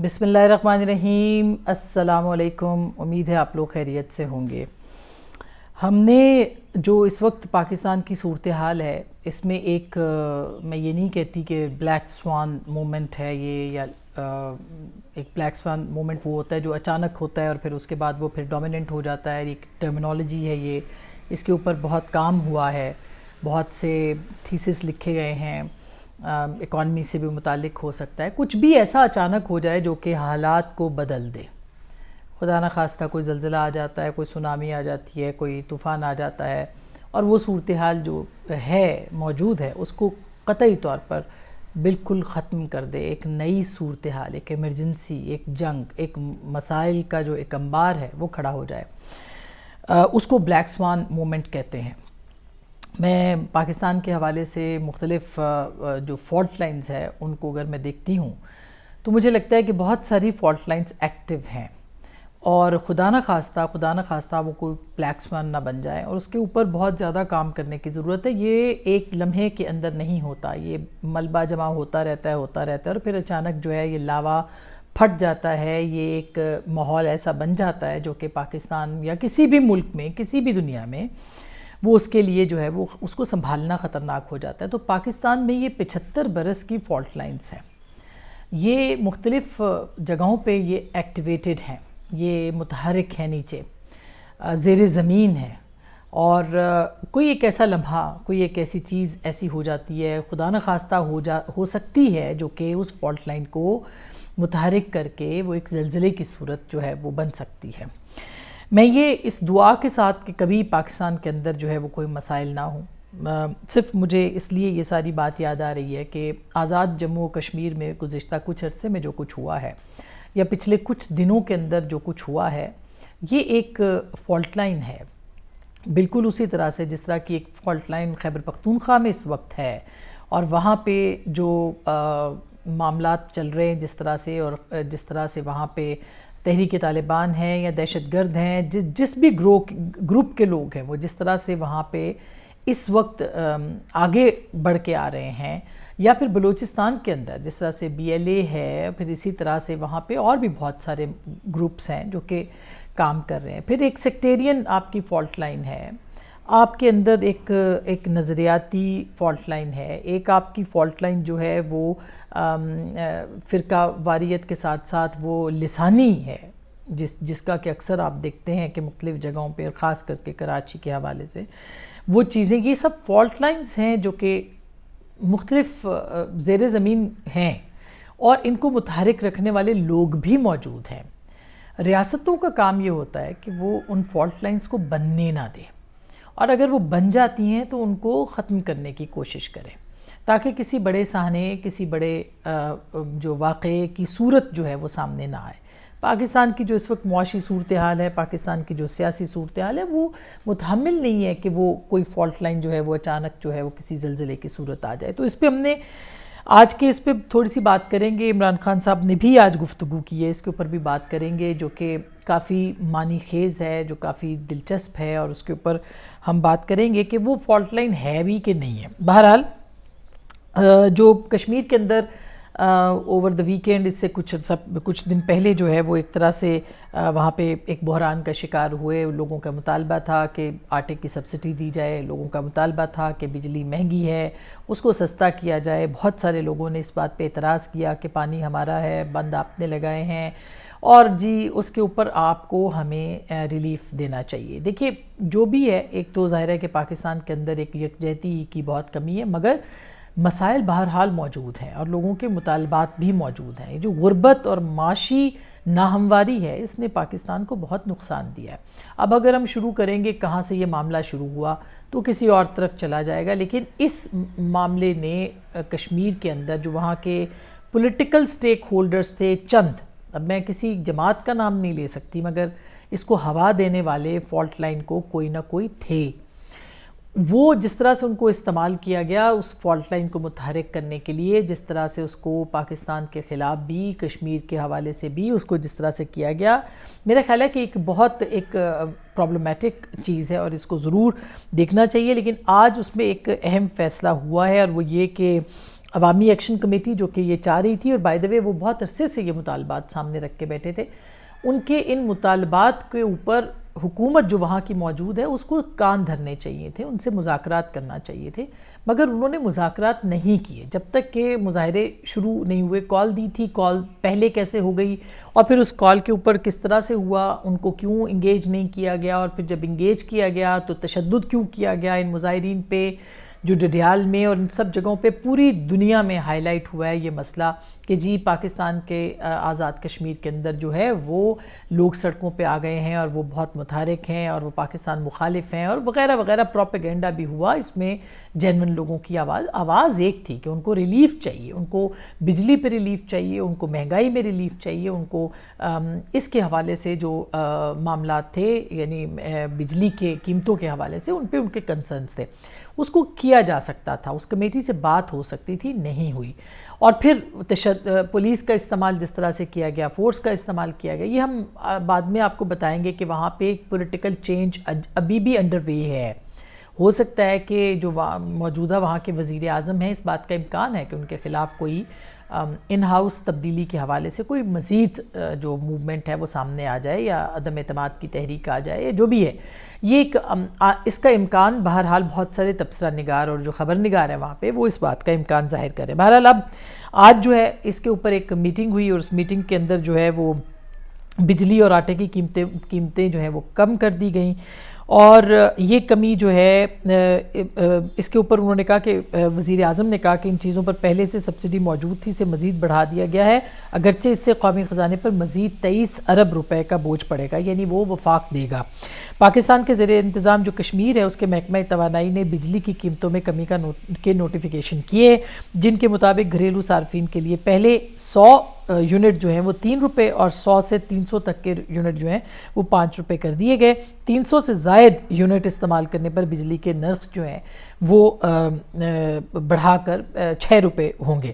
بسم اللہ الرحمن الرحیم۔ السلام علیکم، امید ہے آپ لوگ خیریت سے ہوں گے۔ ہم نے جو اس وقت پاکستان کی صورتحال ہے اس میں میں یہ نہیں کہتی کہ بلیک سوان مومنٹ ہے یہ، یا ایک بلیک سوان مومنٹ وہ ہوتا ہے جو اچانک ہوتا ہے اور پھر اس کے بعد وہ پھر ڈومیننٹ ہو جاتا ہے۔ ایک ٹرمینالوجی ہے یہ، اس کے اوپر بہت کام ہوا ہے، بہت سے تھیسس لکھے گئے ہیں، اکانومی سے بھی متعلق ہو سکتا ہے۔ کچھ بھی ایسا اچانک ہو جائے جو کہ حالات کو بدل دے، خدا نخواستہ کوئی زلزلہ آ جاتا ہے، کوئی سونامی آ جاتی ہے، کوئی طوفان آ جاتا ہے، اور وہ صورتحال جو ہے موجود ہے اس کو قطعی طور پر بالکل ختم کر دے۔ ایک نئی صورتحال، ایک ایمرجنسی، ایک جنگ، ایک مسائل کا جو ایک انبار ہے وہ کھڑا ہو جائے، اس کو بلیک سوان مومنٹ کہتے ہیں۔ میں پاکستان کے حوالے سے مختلف جو فالٹ لائنز ہے ان کو اگر میں دیکھتی ہوں تو مجھے لگتا ہے کہ بہت ساری فالٹ لائنز ایکٹیو ہیں، اور خدا نہ خواستہ وہ کوئی بلیک سوان نہ بن جائے، اور اس کے اوپر بہت زیادہ کام کرنے کی ضرورت ہے۔ یہ ایک لمحے کے اندر نہیں ہوتا، یہ ملبہ جمع ہوتا رہتا ہے اور پھر اچانک جو ہے یہ لاوا پھٹ جاتا ہے۔ یہ ایک ماحول ایسا بن جاتا ہے جو کہ پاکستان یا کسی بھی ملک میں، کسی بھی دنیا میں، وہ اس کے لیے جو ہے وہ اس کو سنبھالنا خطرناک ہو جاتا ہے۔ تو پاکستان میں یہ 75 برس کی فالٹ لائنز ہیں، یہ مختلف جگہوں پہ یہ ایکٹیویٹڈ ہیں، یہ متحرک ہیں، نیچے زیر زمین ہے، اور کوئی ایک ایسا لمحہ، کوئی ایک ایسی چیز ایسی ہو جاتی ہے، خدا نخواستہ ہو سکتی ہے، جو کہ اس فالٹ لائن کو متحرک کر کے وہ ایک زلزلے کی صورت جو ہے وہ بن سکتی ہے۔ میں یہ اس دعا کے ساتھ کہ کبھی پاکستان کے اندر جو ہے وہ کوئی مسائل نہ ہوں، صرف مجھے اس لیے یہ ساری بات یاد آ رہی ہے کہ آزاد جموں و کشمیر میں گزشتہ کچھ عرصے میں جو کچھ ہوا ہے، یا پچھلے کچھ دنوں کے اندر جو کچھ ہوا ہے، یہ ایک فالٹ لائن ہے، بالکل اسی طرح سے جس طرح کی ایک فالٹ لائن خیبر پختونخوا میں اس وقت ہے، اور وہاں پہ جو معاملات چل رہے ہیں جس طرح سے وہاں پہ تحریک طالبان ہیں یا دہشت گرد ہیں، جس بھی گروپ کے لوگ ہیں، وہ جس طرح سے وہاں پہ اس وقت آگے بڑھ کے آ رہے ہیں، یا پھر بلوچستان کے اندر جس طرح سے BLA ہے، پھر اسی طرح سے وہاں پہ اور بھی بہت سارے گروپس ہیں جو کہ کام کر رہے ہیں۔ پھر ایک سیکٹیرین آپ کی فالٹ لائن ہے، آپ کے اندر ایک نظریاتی فالٹ لائن ہے، ایک آپ کی فالٹ لائن جو ہے وہ فرقہ واریت کے ساتھ ساتھ وہ لسانی ہے، جس کا کہ اکثر آپ دیکھتے ہیں کہ مختلف جگہوں پہ، خاص کر کے کراچی کے حوالے سے وہ چیزیں، یہ سب فالٹ لائنز ہیں جو کہ مختلف زیر زمین ہیں، اور ان کو متحرک رکھنے والے لوگ بھی موجود ہیں۔ ریاستوں کا کام یہ ہوتا ہے کہ وہ ان فالٹ لائنز کو بننے نہ دیں، اور اگر وہ بن جاتی ہیں تو ان کو ختم کرنے کی کوشش کریں، تاکہ کسی بڑے سہانے، کسی بڑے جو واقعے کی صورت جو ہے وہ سامنے نہ آئے۔ پاکستان کی جو اس وقت معاشی صورتحال ہے، پاکستان کی جو سیاسی صورتحال ہے، وہ متحمل نہیں ہے کہ وہ کوئی فالٹ لائن جو ہے وہ اچانک جو ہے وہ کسی زلزلے کی صورت آ جائے۔ تو اس پہ ہم نے آج کے اس پہ تھوڑی سی بات کریں گے۔ عمران خان صاحب نے بھی آج گفتگو کی ہے، اس کے اوپر بھی بات کریں گے، جو کہ کافی معنی خیز ہے، جو کافی دلچسپ ہے، اور اس کے اوپر ہم بات کریں گے کہ وہ فالٹ لائن ہے بھی کہ نہیں ہے۔ بہرحال جو کشمیر کے اندر اوور دا ویکینڈ، اس سے کچھ دن پہلے جو ہے وہ ایک طرح سے وہاں پہ ایک بحران کا شکار ہوئے۔ لوگوں کا مطالبہ تھا کہ آٹے کی سبسڈی دی جائے، لوگوں کا مطالبہ تھا کہ بجلی مہنگی ہے اس کو سستا کیا جائے۔ بہت سارے لوگوں نے اس بات پہ اعتراض کیا کہ پانی ہمارا ہے، بند آپ نے لگائے ہیں، اور جی اس کے اوپر آپ کو ہمیں ریلیف دینا چاہیے۔ دیکھیے جو بھی ہے، ایک تو ظاہر ہے کہ پاکستان کے اندر ایک یکجہتی کی بہت کمی ہے، مگر مسائل بہرحال موجود ہیں اور لوگوں کے مطالبات بھی موجود ہیں۔ جو غربت اور معاشی ناہمواری ہے، اس نے پاکستان کو بہت نقصان دیا ہے۔ اب اگر ہم شروع کریں گے کہاں سے یہ معاملہ شروع ہوا تو کسی اور طرف چلا جائے گا، لیکن اس معاملے نے کشمیر کے اندر جو وہاں کے پولیٹیکل سٹیک ہولڈرز تھے چند، اب میں کسی جماعت کا نام نہیں لے سکتی، مگر اس کو ہوا دینے والے فالٹ لائن کو کوئی نہ کوئی تھے، وہ جس طرح سے ان کو استعمال کیا گیا اس فالٹ لائن کو متحرک کرنے کے لیے، جس طرح سے اس کو پاکستان کے خلاف بھی، کشمیر کے حوالے سے بھی اس کو جس طرح سے کیا گیا، میرا خیال ہے کہ ایک بہت پرابلمٹک چیز ہے اور اس کو ضرور دیکھنا چاہیے۔ لیکن آج اس میں ایک اہم فیصلہ ہوا ہے، اور وہ یہ کہ عوامی ایکشن کمیٹی جو کہ یہ چاہ رہی تھی، اور بائی دا وے وہ بہت عرصے سے یہ مطالبات سامنے رکھ کے بیٹھے تھے، ان کے ان مطالبات کے اوپر حکومت جو وہاں کی موجود ہے اس کو کان دھرنے چاہیے تھے، ان سے مذاکرات کرنا چاہیے تھے، مگر انہوں نے مذاکرات نہیں کیے جب تک کہ مظاہرے شروع نہیں ہوئے۔ کال دی تھی، کال پہلے کیسے ہو گئی اور پھر اس کال کے اوپر کس طرح سے ہوا، ان کو کیوں انگیج نہیں کیا گیا، اور پھر جب انگیج کیا گیا تو تشدد کیوں کیا گیا ان مظاہرین پہ، جو ڈڈیال میں اور ان سب جگہوں پہ پوری دنیا میں ہائی لائٹ ہوا ہے یہ مسئلہ کہ جی پاکستان کے آزاد کشمیر کے اندر جو ہے وہ لوگ سڑکوں پہ آ گئے ہیں اور وہ بہت متحرک ہیں اور وہ پاکستان مخالف ہیں اور وغیرہ وغیرہ پروپیگنڈا بھی ہوا۔ اس میں جینون لوگوں کی آواز ایک تھی کہ ان کو ریلیف چاہیے، ان کو بجلی پہ ریلیف چاہیے، ان کو مہنگائی میں ریلیف چاہیے، ان کو اس کے حوالے سے جو معاملات تھے یعنی بجلی کے قیمتوں کے حوالے سے ان پہ ان کے کنسرنز تھے، اس کو کیا جا سکتا تھا، اس کمیٹی سے بات ہو سکتی تھی، نہیں ہوئی۔ اور پھر پولیس کا استعمال جس طرح سے کیا گیا، فورس کا استعمال کیا گیا، یہ ہم بعد میں آپ کو بتائیں گے کہ وہاں پہ ایک پولیٹیکل چینج ابھی بھی انڈر وے ہے۔ ہو سکتا ہے کہ جو موجودہ وہاں کے وزیر اعظم ہیں، اس بات کا امکان ہے کہ ان کے خلاف کوئی ان ہاؤس تبدیلی کے حوالے سے کوئی مزید جو موومنٹ ہے وہ سامنے آ جائے یا عدم اعتماد کی تحریک آ جائے، جو بھی ہے یہ ایک اس کا امکان بہرحال بہت سارے تبصرہ نگار اور جو خبر نگار ہیں وہاں پہ وہ اس بات کا امکان ظاہر کریں۔ بہرحال اب آج جو ہے اس کے اوپر ایک میٹنگ ہوئی اور اس میٹنگ کے اندر جو ہے وہ بجلی اور آٹے کی قیمتیں جو ہیں وہ کم کر دی گئیں، اور یہ کمی جو ہے اس کے اوپر انہوں نے کہا کہ وزیر اعظم نے کہا کہ ان چیزوں پر پہلے سے سبسڈی موجود تھی، اسے مزید بڑھا دیا گیا ہے، اگرچہ اس سے قومی خزانے پر مزید 23 ارب روپے کا بوجھ پڑے گا، یعنی وہ وفاق دے گا۔ پاکستان کے زیر انتظام جو کشمیر ہے اس کے محکمہ توانائی نے بجلی کی قیمتوں میں کمی کے نوٹیفیکیشن کیے، جن کے مطابق گھریلو صارفین کے لیے پہلے 100 یونٹ جو ہیں وہ 3 روپے اور 100 سے 300 تک کے یونٹ جو ہیں وہ 5 روپے کر دیے گئے۔ 300 سے زائد یونٹ استعمال کرنے پر بجلی کے نرخ جو ہیں وہ بڑھا کر 6 روپے ہوں گے۔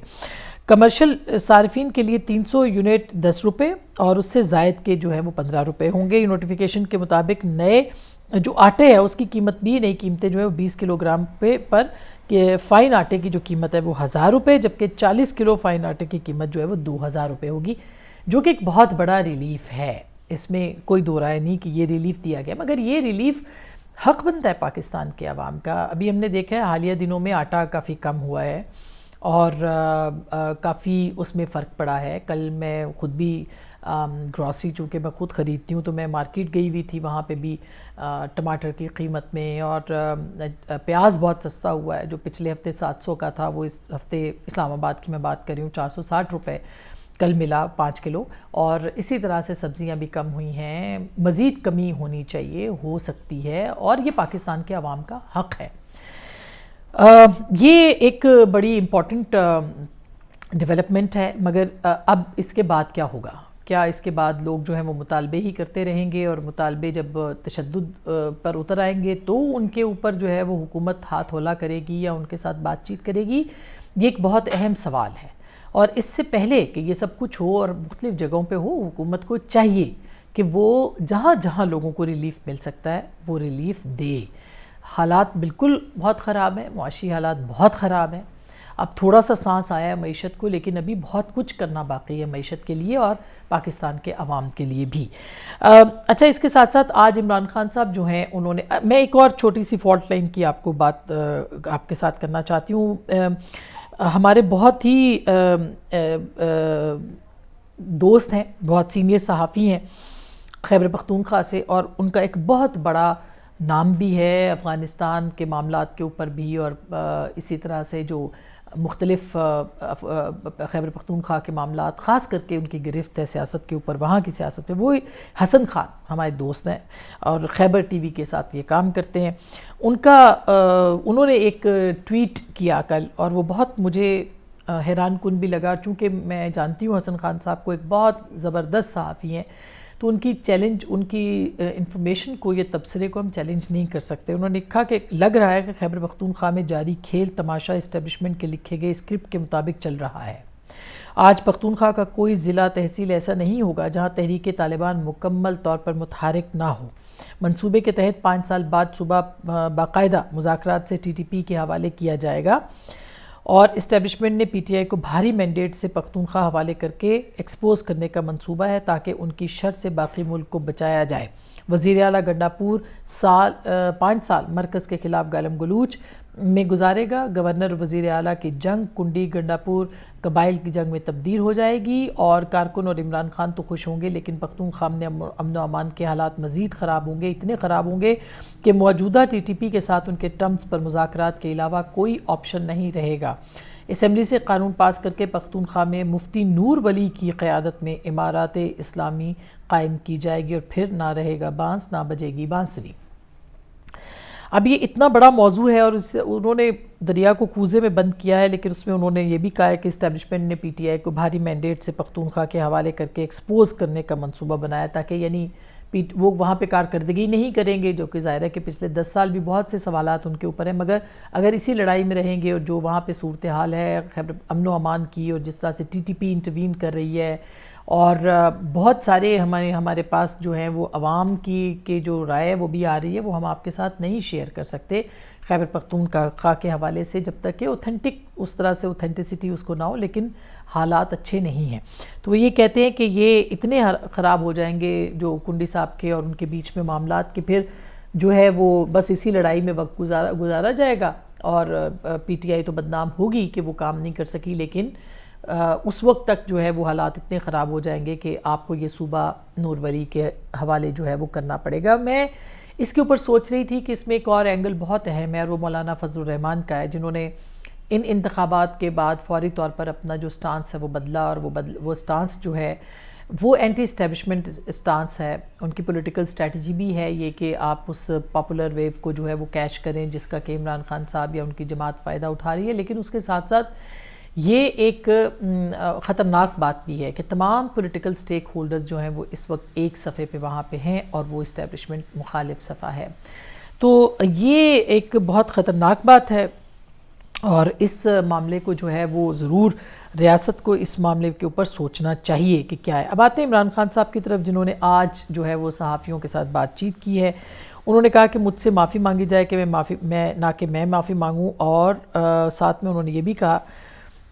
کمرشل صارفین کے لیے 300 یونٹ 10 روپے اور اس سے زائد کے جو ہیں وہ 15 روپے ہوں گے۔ یہ نوٹیفیکیشن کے مطابق نئے جو آٹے ہے اس کی قیمت بھی، نئی قیمتیں جو ہے وہ 20 کلو گرام پر کہ فائن آٹے کی جو قیمت ہے وہ 1000 روپے، جبکہ 40 کلو فائن آٹے کی قیمت جو ہے وہ 2000 روپے ہوگی، جو کہ ایک بہت بڑا ریلیف ہے۔ اس میں کوئی دو رائے نہیں کہ یہ ریلیف دیا گیا، مگر یہ ریلیف حق بنتا ہے پاکستان کے عوام کا۔ ابھی ہم نے دیکھا ہے حالیہ دنوں میں آٹا کافی کم ہوا ہے اور کافی اس میں فرق پڑا ہے۔ کل میں خود بھی گروسری، چونکہ میں خود خریدتی ہوں تو میں مارکیٹ گئی ہوئی تھی، وہاں پہ بھی ٹماٹر کی قیمت میں اور پیاز بہت سستا ہوا ہے، جو پچھلے ہفتے 700 کا تھا وہ اس ہفتے اسلام آباد کی میں بات کر رہی ہوں 460 روپے کل ملا 5 کلو، اور اسی طرح سے سبزیاں بھی کم ہوئی ہیں۔ مزید کمی ہونی چاہیے، ہو سکتی ہے، اور یہ پاکستان کے عوام کا حق ہے۔ یہ ایک بڑی امپورٹنٹ ڈیولپمنٹ ہے، مگر اب اس کے بعد کیا ہوگا؟ کیا اس کے بعد لوگ جو ہیں وہ مطالبے ہی کرتے رہیں گے، اور مطالبے جب تشدد پر اتر آئیں گے تو ان کے اوپر جو ہے وہ حکومت ہاتھ ہولا کرے گی یا ان کے ساتھ بات چیت کرے گی؟ یہ ایک بہت اہم سوال ہے، اور اس سے پہلے کہ یہ سب کچھ ہو اور مختلف جگہوں پہ ہو، حکومت کو چاہیے کہ وہ جہاں جہاں لوگوں کو ریلیف مل سکتا ہے وہ ریلیف دے۔ حالات بالکل بہت خراب ہیں، معاشی حالات بہت خراب ہیں۔ اب تھوڑا سا سانس آیا ہے معیشت کو، لیکن ابھی بہت کچھ کرنا باقی ہے معیشت کے لیے اور پاکستان کے عوام کے لیے بھی۔ اچھا، اس کے ساتھ ساتھ آج عمران خان صاحب جو ہیں انہوں نے، میں ایک اور چھوٹی سی فالٹ لائن کی آپ کو بات آپ کے ساتھ کرنا چاہتی ہوں۔ ہمارے بہت ہی دوست ہیں، بہت سینئر صحافی ہیں خیبر پختونخوا سے، اور ان کا ایک بہت بڑا نام بھی ہے افغانستان کے معاملات کے اوپر بھی، اور اسی طرح سے جو مختلف خیبر پختونخوا کے معاملات، خاص کر کے ان کی گرفت ہے سیاست کے اوپر، وہاں کی سیاست پہ، وہ حسن خان ہمارے دوست ہیں اور خیبر ٹی وی کے ساتھ یہ کام کرتے ہیں۔ انہوں نے ایک ٹویٹ کیا کل، اور وہ بہت مجھے حیران کن بھی لگا، چونکہ میں جانتی ہوں حسن خان صاحب کو ایک بہت زبردست صحافی ہیں، تو ان کی انفارمیشن کو، یہ تبصرے کو ہم چیلنج نہیں کر سکتے۔ انہوں نے لکھا کہ لگ رہا ہے کہ خیبر پختونخوا میں جاری کھیل تماشا اسٹیبلشمنٹ کے لکھے گئے اسکرپٹ کے مطابق چل رہا ہے۔ آج پختونخوا کا کوئی ضلع تحصیل ایسا نہیں ہوگا جہاں تحریک طالبان مکمل طور پر متحرک نہ ہو۔ منصوبے کے تحت 5 سال بعد صوبہ باقاعدہ مذاکرات سے ٹی ٹی پی کے حوالے کیا جائے گا، اور اسٹیبلشمنٹ نے پی ٹی آئی کو بھاری مینڈیٹ سے پختونخوا حوالے کر کے ایکسپوز کرنے کا منصوبہ ہے تاکہ ان کی شر سے باقی ملک کو بچایا جائے۔ وزیر اعلیٰ گنڈاپور 5 سال مرکز کے خلاف گالم گلوچ میں گزارے گا۔ گورنر وزیر اعلیٰ کی جنگ کنڈی گنڈاپور قبائل کی جنگ میں تبدیل ہو جائے گی، اور کارکن اور عمران خان تو خوش ہوں گے، لیکن پختونخوا میں امن و امان کے حالات مزید خراب ہوں گے، اتنے خراب ہوں گے کہ موجودہ ٹی ٹی پی کے ساتھ ان کے ٹرمز پر مذاکرات کے علاوہ کوئی آپشن نہیں رہے گا۔ اسمبلی سے قانون پاس کر کے پختونخوا میں مفتی نور ولی کی قیادت میں امارات اسلامی قائم کی جائے گی، اور پھر نہ رہے گا بانس نہ بجے گی بانسری۔ اب یہ اتنا بڑا موضوع ہے، اور انہوں نے دریا کو کوزے میں بند کیا ہے، لیکن اس میں انہوں نے یہ بھی کہا ہے کہ اسٹیبلشمنٹ نے پی ٹی آئی کو بھاری مینڈیٹ سے پختونخوا کے حوالے کر کے ایکسپوز کرنے کا منصوبہ بنایا، تاکہ یعنی وہ وہاں پہ کارکردگی نہیں کریں گے، جو کہ ظاہر ہے کہ پچھلے 10 سال بھی بہت سے سوالات ان کے اوپر ہیں، مگر اگر اسی لڑائی میں رہیں گے اور جو وہاں پہ صورتحال ہے امن و امان کی، اور جس طرح سے ٹی ٹی پی انٹروین کر رہی ہے، اور بہت سارے ہمارے پاس جو ہیں وہ عوام کی جو رائے وہ بھی آ رہی ہے، وہ ہم آپ کے ساتھ نہیں شیئر کر سکتے خیبر پختونخوا کے حوالے سے، جب تک کہ اوتھینٹک اس طرح سے اوتھینٹسٹی اس کو نہ ہو، لیکن حالات اچھے نہیں ہیں۔ تو وہ یہ کہتے ہیں کہ یہ اتنے خراب ہو جائیں گے جو کنڈی صاحب کے اور ان کے بیچ میں معاملات، کہ پھر جو ہے وہ بس اسی لڑائی میں وقت گزارا جائے گا، اور پی ٹی آئی تو بدنام ہوگی کہ وہ کام نہیں کر سکی، لیکن اس وقت تک جو ہے وہ حالات اتنے خراب ہو جائیں گے کہ آپ کو یہ صوبہ نور ولی کے حوالے جو ہے وہ کرنا پڑے گا۔ میں اس کے اوپر سوچ رہی تھی کہ اس میں ایک اور اینگل بہت اہم ہے، اور وہ مولانا فضل الرحمان کا ہے، جنہوں نے ان انتخابات کے بعد فوری طور پر اپنا جو سٹانس ہے وہ بدلا، اور وہ سٹانس جو ہے وہ اینٹی اسٹیبلشمنٹ سٹانس ہے۔ ان کی پولیٹیکل سٹریٹجی بھی ہے یہ کہ آپ اس پاپولر ویو کو جو ہے وہ کیش کریں، جس کا کہ عمران خان صاحب یا ان کی جماعت فائدہ اٹھا رہی ہے، لیکن اس کے ساتھ ساتھ یہ ایک خطرناک بات بھی ہے کہ تمام پولیٹیکل سٹیک ہولڈرز جو ہیں وہ اس وقت ایک صفحے پہ وہاں پہ ہیں، اور وہ اسٹیبلشمنٹ مخالف صفحہ ہے۔ تو یہ ایک بہت خطرناک بات ہے، اور اس معاملے کو جو ہے وہ ضرور ریاست کو اس معاملے کے اوپر سوچنا چاہیے کہ کیا ہے۔ اب آتے ہیں عمران خان صاحب کی طرف، جنہوں نے آج جو ہے وہ صحافیوں کے ساتھ بات چیت کی ہے۔ انہوں نے کہا کہ مجھ سے معافی مانگی جائے کہ میں معافی مانگوں، اور ساتھ میں انہوں نے یہ بھی کہا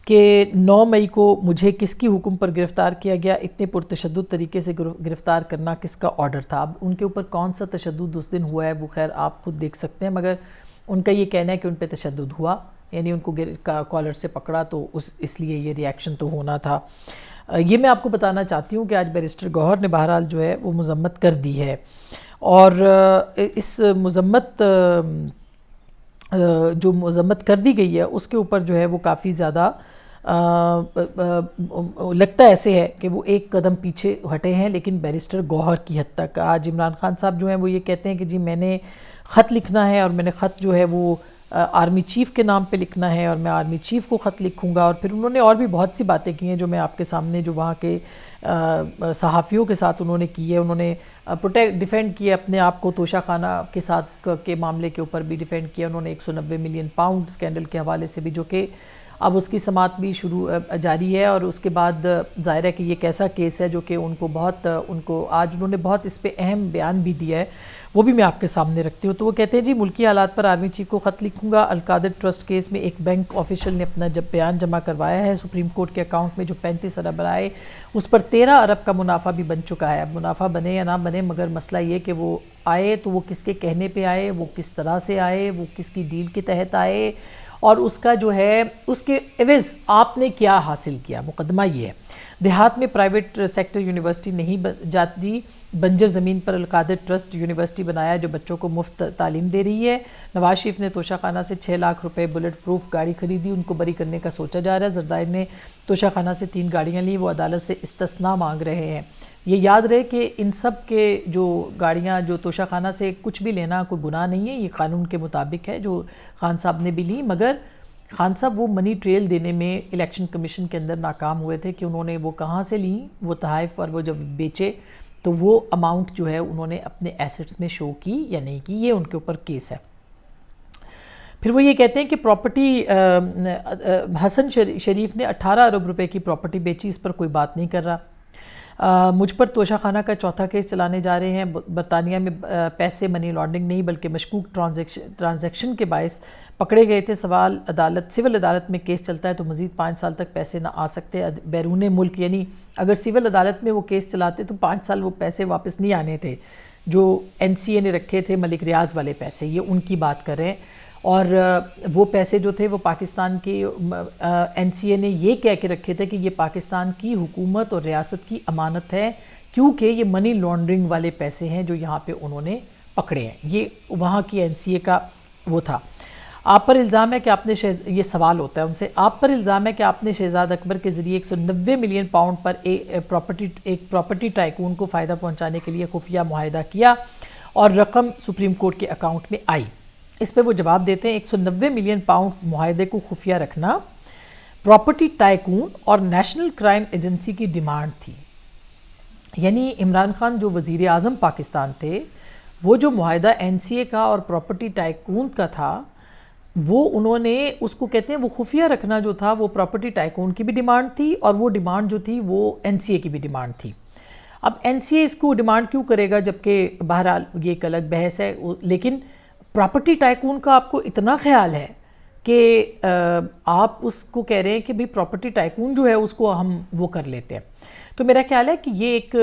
کہ 9 مئی کو مجھے کس کی حکم پر گرفتار کیا گیا، اتنے پرتشدد طریقے سے گرفتار کرنا کس کا آرڈر تھا۔ اب ان کے اوپر کون سا تشدد اس دن ہوا ہے وہ خیر آپ خود دیکھ سکتے ہیں، مگر ان کا یہ کہنا ہے کہ ان پہ تشدد ہوا، یعنی ان کو کالر سے پکڑا، تو اس لیے یہ ری ایکشن تو ہونا تھا۔ یہ میں آپ کو بتانا چاہتی ہوں کہ آج بیرسٹر گوہر نے بہرحال جو ہے وہ مذمت کر دی ہے، اور اس جو مذمت کر دی گئی ہے اس کے اوپر جو ہے وہ کافی زیادہ لگتا ایسے ہے کہ وہ ایک قدم پیچھے ہٹے ہیں، لیکن بیرسٹر گوہر کی حد تک۔ آج عمران خان صاحب جو ہیں وہ یہ کہتے ہیں کہ جی میں نے خط لکھنا ہے، اور میں نے خط جو ہے وہ آرمی چیف کے نام پہ لکھنا ہے، اور میں آرمی چیف کو خط لکھوں گا، اور پھر انہوں نے اور بھی بہت سی باتیں کی ہیں جو میں آپ کے سامنے جو وہاں کے صحافیوں کے ساتھ انہوں نے کی ہے۔ انہوں نے ڈیفینڈ کیا اپنے آپ کو، توشہ خانہ کے ساتھ کے معاملے کے اوپر بھی ڈیفینڈ کیا انہوں نے، 190 ملین پاؤنڈ اسکینڈل کے حوالے سے بھی، جو کہ اب اس کی سماعت بھی جاری ہے، اور اس کے بعد ظاہر ہے کہ یہ کیسا کیس ہے جو کہ ان کو آج انہوں نے بہت اس پہ اہم بیان بھی دیا ہے، وہ بھی میں آپ کے سامنے رکھتی ہوں۔ تو وہ کہتے ہیں جی ملکی حالات پر آرمی چیف کو خط لکھوں گا۔ القادر ٹرسٹ کیس میں ایک بینک آفیشل نے اپنا بیان جمع کروایا ہے، سپریم کورٹ کے اکاؤنٹ میں جو 35 ارب آئے اس پر 13 ارب کا منافع بھی بن چکا ہے۔ اب منافع بنے یا نہ بنے، مگر مسئلہ یہ کہ وہ آئے تو وہ کس کے کہنے پہ آئے، وہ کس طرح سے آئے، وہ کس کی ڈیل کے تحت آئے، اور اس کا جو ہے اس کے عوض آپ نے کیا حاصل کیا۔ مقدمہ یہ ہے دیہات میں پرائیویٹ سیکٹر یونیورسٹی نہیں جاتی، بنجر زمین پر القادر ٹرسٹ یونیورسٹی بنایا جو بچوں کو مفت تعلیم دے رہی ہے۔ نواز شریف نے توشہ خانہ سے 6 لاکھ روپے بلٹ پروف گاڑی خریدی، ان کو بری کرنے کا سوچا جا رہا ہے۔ زرداری نے توشہ خانہ سے 3 گاڑیاں لیں، وہ عدالت سے استثناء مانگ رہے ہیں۔ یہ یاد رہے کہ ان سب کے جو گاڑیاں جو توشہ خانہ سے کچھ بھی لینا کوئی گناہ نہیں ہے، یہ قانون کے مطابق ہے جو خان صاحب نے بھی لی، مگر خان صاحب وہ منی ٹریل دینے میں الیکشن کمیشن کے اندر ناکام ہوئے تھے کہ انہوں نے وہ کہاں سے لیں وہ تحائف، اور وہ جب بیچے تو وہ اماؤنٹ جو ہے انہوں نے اپنے ایسٹس میں شو کی یا نہیں کی، یہ ان کے اوپر کیس ہے۔ پھر وہ یہ کہتے ہیں کہ پراپرٹی حسن شریف نے 18 ارب روپے کی پراپرٹی بیچی، اس پر کوئی بات نہیں کر رہا۔ مجھ پر توشہ خانہ کا چوتھا کیس چلانے جا رہے ہیں. برطانیہ میں پیسے منی لانڈرنگ نہیں بلکہ مشکوک ٹرانزیکشن کے باعث پکڑے گئے تھے. سول عدالت میں کیس چلتا ہے تو مزید 5 سال تک پیسے نہ آ سکتے بیرون ملک. یعنی اگر سول عدالت میں وہ کیس چلاتے تو 5 سال وہ پیسے واپس نہیں آنے تھے جو NCA نے رکھے تھے ملک ریاض والے پیسے. یہ ان کی بات کر رہے ہیں. اور وہ پیسے جو تھے وہ پاکستان کے NCA نے یہ کہہ کے رکھے تھے کہ یہ پاکستان کی حکومت اور ریاست کی امانت ہے کیونکہ یہ منی لانڈرنگ والے پیسے ہیں جو یہاں پہ انہوں نے پکڑے ہیں. یہ وہاں کی NCA کا وہ تھا. آپ پر الزام ہے کہ آپ نے یہ سوال ہوتا ہے ان سے, آپ پر الزام ہے کہ آپ نے شہزاد اکبر کے ذریعے 190 ملین پاؤنڈ پر ایک پراپرٹی ٹائکون کو فائدہ پہنچانے کے لیے خفیہ معاہدہ کیا اور رقم سپریم کورٹ کے اکاؤنٹ میں آئی. اس پہ وہ جواب دیتے ہیں 190 ملین پاؤنڈ معاہدے کو خفیہ رکھنا پراپرٹی ٹائکون اور نیشنل کرائم ایجنسی کی ڈیمانڈ تھی. یعنی عمران خان جو وزیر اعظم پاکستان تھے وہ جو معاہدہ NCA کا اور پراپرٹی ٹائکون کا تھا وہ انہوں نے اس کو کہتے ہیں وہ خفیہ رکھنا جو تھا وہ پراپرٹی ٹائکون کی بھی ڈیمانڈ تھی اور وہ ڈیمانڈ جو تھی وہ NCA کی بھی ڈیمانڈ تھی. اب NCA اس کو ڈیمانڈ کیوں کرے گا جبکہ بہرحال یہ ایک الگ بحث ہے. لیکن پراپرٹی ٹائکون کا آپ کو اتنا خیال ہے کہ آپ اس کو کہہ رہے ہیں کہ بھی پراپرٹی ٹائکون جو ہے اس کو ہم وہ کر لیتے ہیں. تو میرا خیال ہے کہ یہ ایک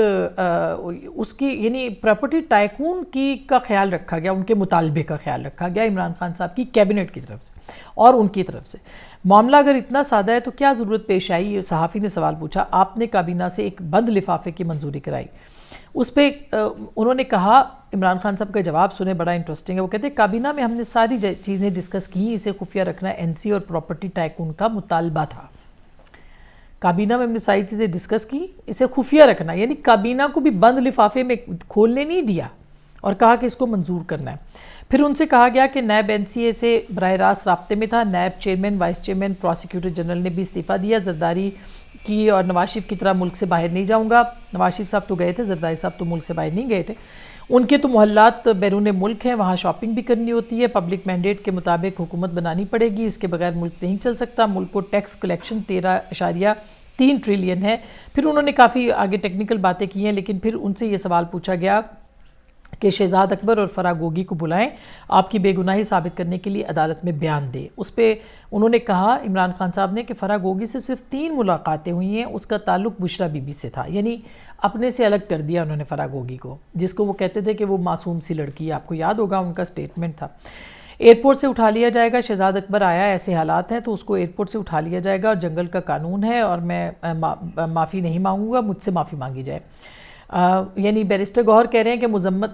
اس کی یعنی پراپرٹی ٹائکون کا خیال رکھا گیا, ان کے مطالبے کا خیال رکھا گیا عمران خان صاحب کی کیبنٹ کی طرف سے اور ان کی طرف سے. معاملہ اگر اتنا سادہ ہے تو کیا ضرورت پیش آئی؟ صحافی نے سوال پوچھا. آپ نے کابینہ سے ایک بند لفافے کی منظوری کرائی. اس پہ انہوں نے کہا, عمران خان صاحب کا جواب سنیں بڑا انٹرسٹنگ ہے. وہ کہتے ہیں کابینہ میں ہم نے ساری چیزیں ڈسکس کی, اسے خفیہ رکھنا NCA اور پراپرٹی ٹائکون کا مطالبہ تھا. کابینہ میں ہم نے ساری چیزیں ڈسکس کی, اسے خفیہ رکھنا یعنی کابینہ کو بھی بند لفافے میں کھولنے نہیں دیا اور کہا کہ اس کو منظور کرنا ہے. پھر ان سے کہا گیا کہ نیب NCA سے براہ راست رابطے میں تھا. NAB chairman, vice chairman, prosecutor general نے بھی استعفیٰ دیا. زرداری کی اور نواز شریف کی طرح ملک سے باہر نہیں جاؤں گا. نواز شریف صاحب تو گئے تھے, زرداری صاحب تو ملک سے باہر نہیں گئے تھے. ان کے تو محلات بیرون ملک ہیں, وہاں شاپنگ بھی کرنی ہوتی ہے, پبلک مینڈیٹ کے مطابق حکومت بنانی پڑے گی, اس کے بغیر ملک نہیں چل سکتا. ملک کو ٹیکس کلیکشن 13.3 ٹریلین ہے. پھر انہوں نے کافی آگے ٹیکنیکل باتیں کی ہیں, لیکن پھر ان سے یہ سوال پوچھا گیا کہ شہزاد اکبر اور فرح گوگی کو بلائیں, آپ کی بے گناہی ثابت کرنے کے لیے عدالت میں بیان دے. اس پہ انہوں نے کہا عمران خان صاحب نے کہ فرح گوگی سے صرف 3 ملاقاتیں ہوئی ہیں, اس کا تعلق بشرا بی بی سے تھا. یعنی اپنے سے الگ کر دیا انہوں نے فرح گوگی کو, جس کو وہ کہتے تھے کہ وہ معصوم سی لڑکی ہے. آپ کو یاد ہوگا ان کا سٹیٹمنٹ تھا. ایئرپورٹ سے اٹھا لیا جائے گا, شہزاد اکبر آیا, ایسے حالات ہیں تو اس کو ایئرپورٹ سے اٹھا لیا جائے گا, اور جنگل کا قانون ہے اور میں معافی نہیں مانگوں گا, مجھ سے معافی مانگی جائے. یعنی بیرسٹر گوہر کہہ رہے ہیں کہ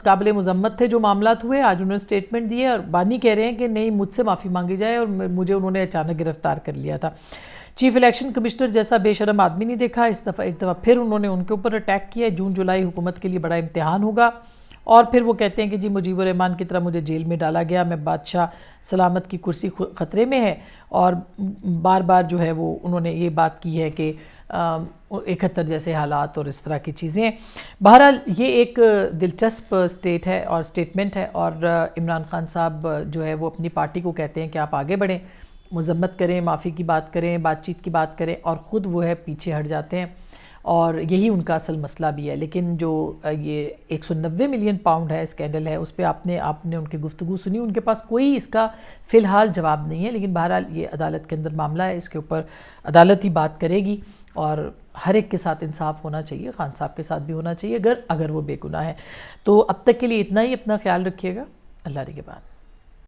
قابل مذمت تھے جو معاملات ہوئے, آج انہوں نے سٹیٹمنٹ دیے, اور بانی کہہ رہے ہیں کہ نہیں مجھ سے معافی مانگی جائے اور مجھے انہوں نے اچانک گرفتار کر لیا تھا. چیف الیکشن کمشنر جیسا بے شرم آدمی نہیں دیکھا. ایک دفعہ پھر انہوں نے ان کے اوپر اٹیک کیا. جون جولائی حکومت کے لیے بڑا امتحان ہوگا. اور پھر وہ کہتے ہیں کہ جی مجیب الرحمان کی طرح مجھے جیل میں ڈالا گیا, میں بادشاہ سلامت کی کرسی خطرے میں ہے. اور بار بار جو ہے وہ انہوں نے یہ بات کی ہے کہ 71 جیسے حالات اور اس طرح کی چیزیں. بہرحال یہ ایک دلچسپ سٹیٹ ہے اور سٹیٹمنٹ ہے, اور عمران خان صاحب جو ہے وہ اپنی پارٹی کو کہتے ہیں کہ آپ آگے بڑھیں, مذمت کریں, معافی کی بات کریں, بات چیت کی بات کریں, اور خود وہ ہے پیچھے ہٹ جاتے ہیں. اور یہی ان کا اصل مسئلہ بھی ہے. لیکن جو یہ 190 ملین پاؤنڈ ہے اسکینڈل ہے, اس پہ آپ نے ان کی گفتگو سنی, ان کے پاس کوئی اس کا فی الحال جواب نہیں ہے. لیکن بہرحال یہ عدالت کے اندر معاملہ ہے, اس کے اوپر عدالت ہی بات کرے گی, اور ہر ایک کے ساتھ انصاف ہونا چاہیے, خان صاحب کے ساتھ بھی ہونا چاہیے اگر وہ بے گناہ ہے. تو اب تک کے لیے اتنا ہی. اپنا خیال رکھیے گا. اللہ نگہبان.